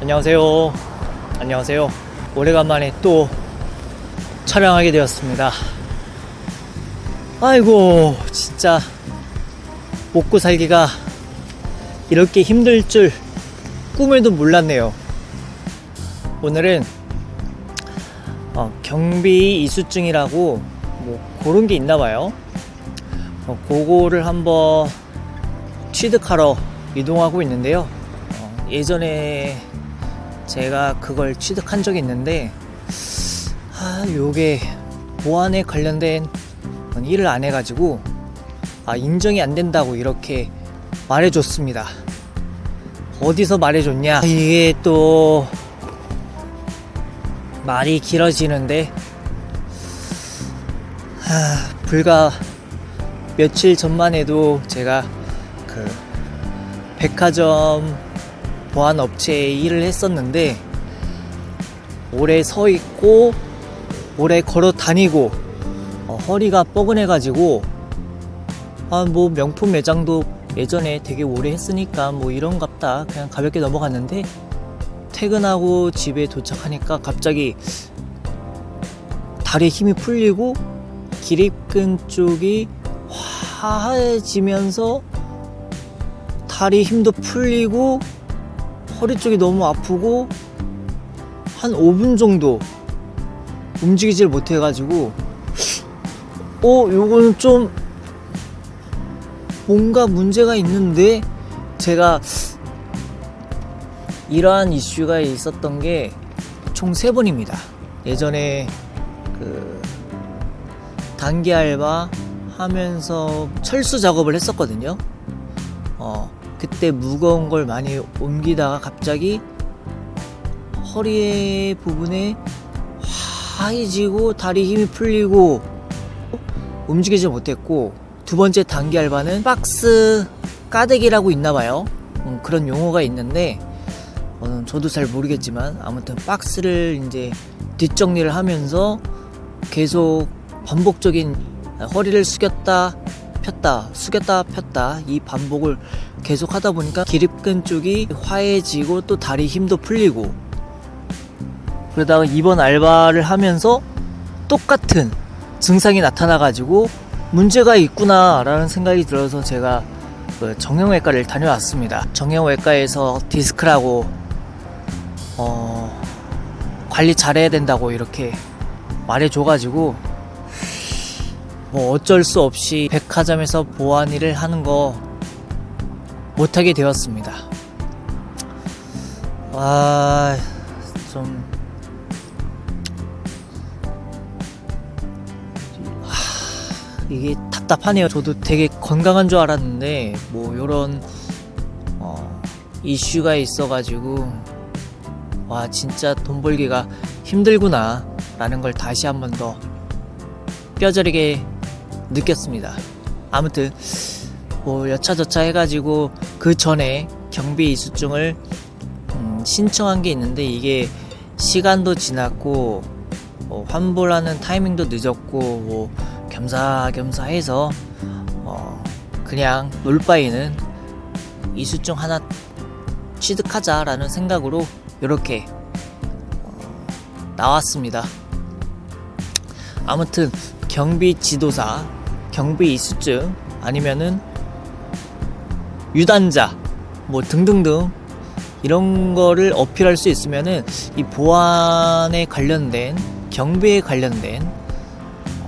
안녕하세요. 안녕하세요. 오래간만에 또 촬영하게 되었습니다. 아이고, 진짜 먹고 살기가 이렇게 힘들 줄 꿈에도 몰랐네요. 오늘은 경비 이수증이라고 뭐 그런 게 있나봐요. 그거를 한번 취득하러 이동하고 있는데요. 예전에 제가 그걸 취득한 적이 있는데 요게 보안에 관련된 일을 안 해가지고 인정이 안 된다고 이렇게 말해줬습니다. 어디서 말해줬냐? 이게 또 말이 길어지는데 불과 며칠 전만 해도 제가 그 백화점 보안 업체에 일을 했었는데 오래 서 있고 오래 걸어 다니고 허리가 뻐근해 가지고 뭐 명품 매장도 예전에 되게 오래 했으니까 뭐 이런갑다 그냥 가볍게 넘어갔는데 퇴근하고 집에 도착하니까 갑자기 다리에 힘이 풀리고 기립근 쪽이 화해지면서 다리 힘도 풀리고 허리 쪽이 너무 아프고 한 5분 정도 움직이질 못해가지고 요거는 좀 뭔가 문제가 있는데, 제가 이러한 이슈가 있었던 게 총 3번입니다. 예전에 그 단기 알바 하면서 철수 작업을 했었거든요. 그때 무거운 걸 많이 옮기다가 갑자기 허리 부분에 하얘지고 다리 힘이 풀리고 움직이지 못했고, 2번째 단기 알바는 박스 까대기라고 있나봐요. 그런 용어가 있는데 저도 잘 모르겠지만 아무튼 박스를 이제 뒷정리를 하면서 계속 반복적인 허리를 숙였다 폈다 숙였다 폈다 이 반복을 계속 하다 보니까 기립근 쪽이 화해지고 또 다리 힘도 풀리고, 그러다가 2번 알바를 하면서 똑같은 증상이 나타나가지고 문제가 있구나 라는 생각이 들어서 제가 정형외과를 다녀왔습니다. 정형외과에서 디스크라고 관리 잘해야 된다고 이렇게 말해줘가지고 뭐 어쩔 수 없이 백화점에서 보안 일을 하는 거 못하게 되었습니다. 좀 이게 답답하네요. 저도 되게 건강한 줄 알았는데 뭐 요런 이슈가 있어가지고 진짜 돈 벌기가 힘들구나 라는 걸 다시 한 번 더 뼈저리게 느꼈습니다. 아무튼 뭐 여차저차 해가지고 그 전에 경비 이수증을 신청한 게 있는데 이게 시간도 지났고 환불하는 타이밍도 늦었고 뭐 겸사겸사 해서 그냥 놀 바에는 이수증 하나 취득하자라는 생각으로 이렇게 나왔습니다. 아무튼 경비 지도사, 경비 이수증 아니면은 유단자 뭐 등등등 이런 거를 어필할 수 있으면은 이 보안에 관련된, 경비에 관련된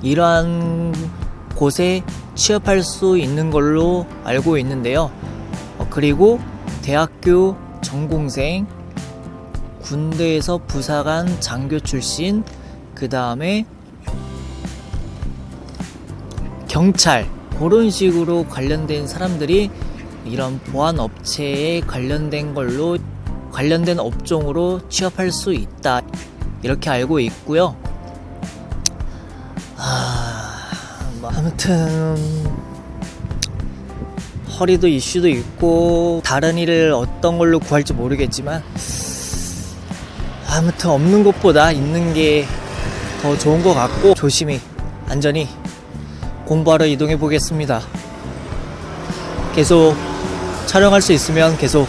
이러한 곳에 취업할 수 있는 걸로 알고 있는데요. 그리고 대학교 전공생, 군대에서 부사관 장교 출신, 그 다음에 경찰, 그런 식으로 관련된 사람들이 이런 보안 업체에 관련된 걸로, 관련된 업종으로 취업할 수 있다 이렇게 알고 있고요. 아무튼 허리도 이슈도 있고 다른 일을 어떤 걸로 구할지 모르겠지만 아무튼 없는 것보다 있는 게 더 좋은 것 같고 조심히 안전히 공부하러 이동해 보겠습니다. 계속 촬영할 수 있으면 계속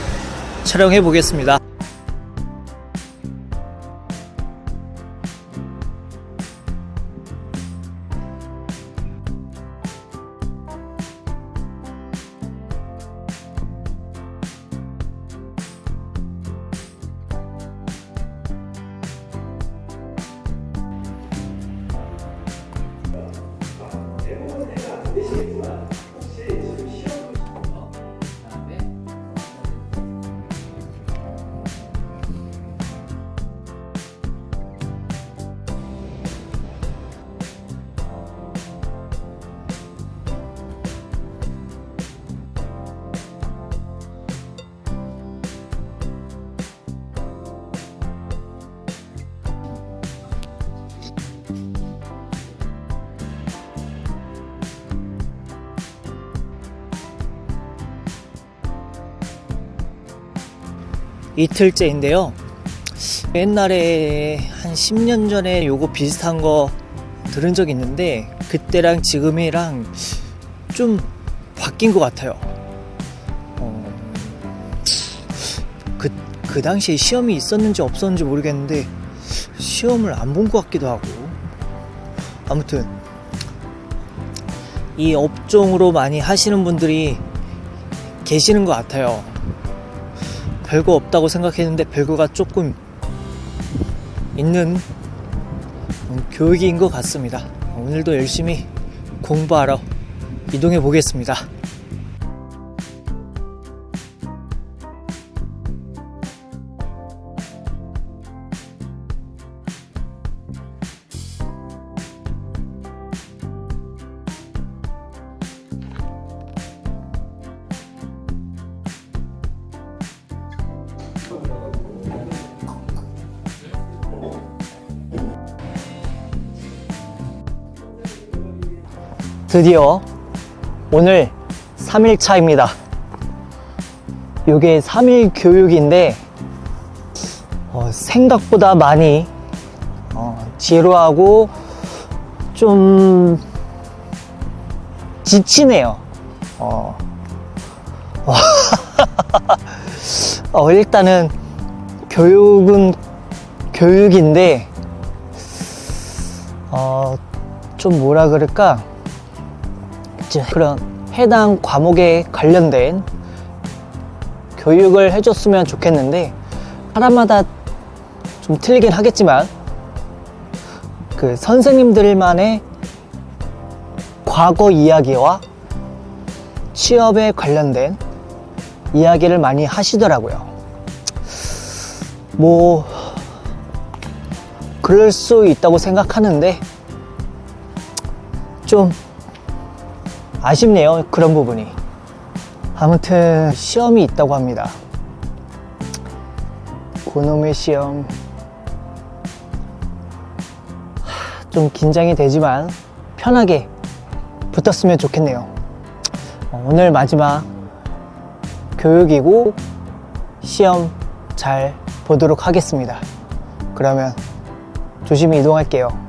촬영해 보겠습니다. 이틀째인데요. 옛날에 한 10년 전에 요거 비슷한 거 들은 적 있는데 그때랑 지금이랑 좀 바뀐 것 같아요. 그 당시에 시험이 있었는지 없었는지 모르겠는데 시험을 안 본 것 같기도 하고, 아무튼 이 업종으로 많이 하시는 분들이 계시는 것 같아요. 별거 없다고 생각했는데 별거가 조금 있는 교육인 것 같습니다. 오늘도 열심히 공부하러 이동해 보겠습니다. 드디어 오늘 3일차입니다. 이게 3일 교육인데 생각보다 많이 지루하고 좀 지치네요. 일단은 교육은 교육인데 좀 뭐라 그럴까, 그런 해당 과목에 관련된 교육을 해줬으면 좋겠는데, 사람마다 좀 틀리긴 하겠지만 그 선생님들만의 과거 이야기와 취업에 관련된 이야기를 많이 하시더라고요. 뭐 그럴 수 있다고 생각하는데 좀 아쉽네요, 그런 부분이. 아무튼 시험이 있다고 합니다. 그놈의 시험. 좀 긴장이 되지만 편하게 붙었으면 좋겠네요. 오늘 마지막 교육이고 시험 잘 보도록 하겠습니다. 그러면 조심히 이동할게요.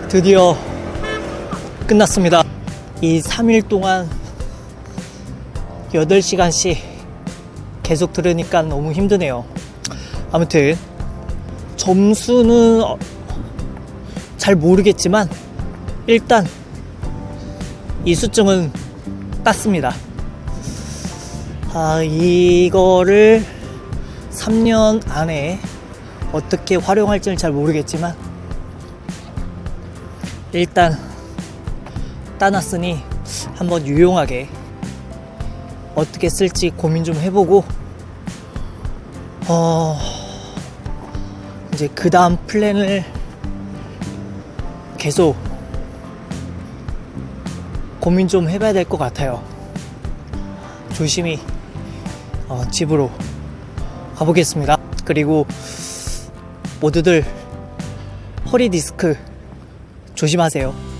드디어 끝났습니다. 이 3일 동안 8시간씩 계속 들으니까 너무 힘드네요. 아무튼 점수는 잘 모르겠지만 일단 이수증은 땄습니다. 이거를 3년 안에 어떻게 활용할지는 잘 모르겠지만 일단 따놨으니 한번 유용하게 어떻게 쓸지 고민 좀 해보고 이제 그 다음 플랜을 계속 고민 좀 해봐야 될 것 같아요. 조심히 집으로 가보겠습니다. 그리고 모두들 허리 디스크 조심하세요.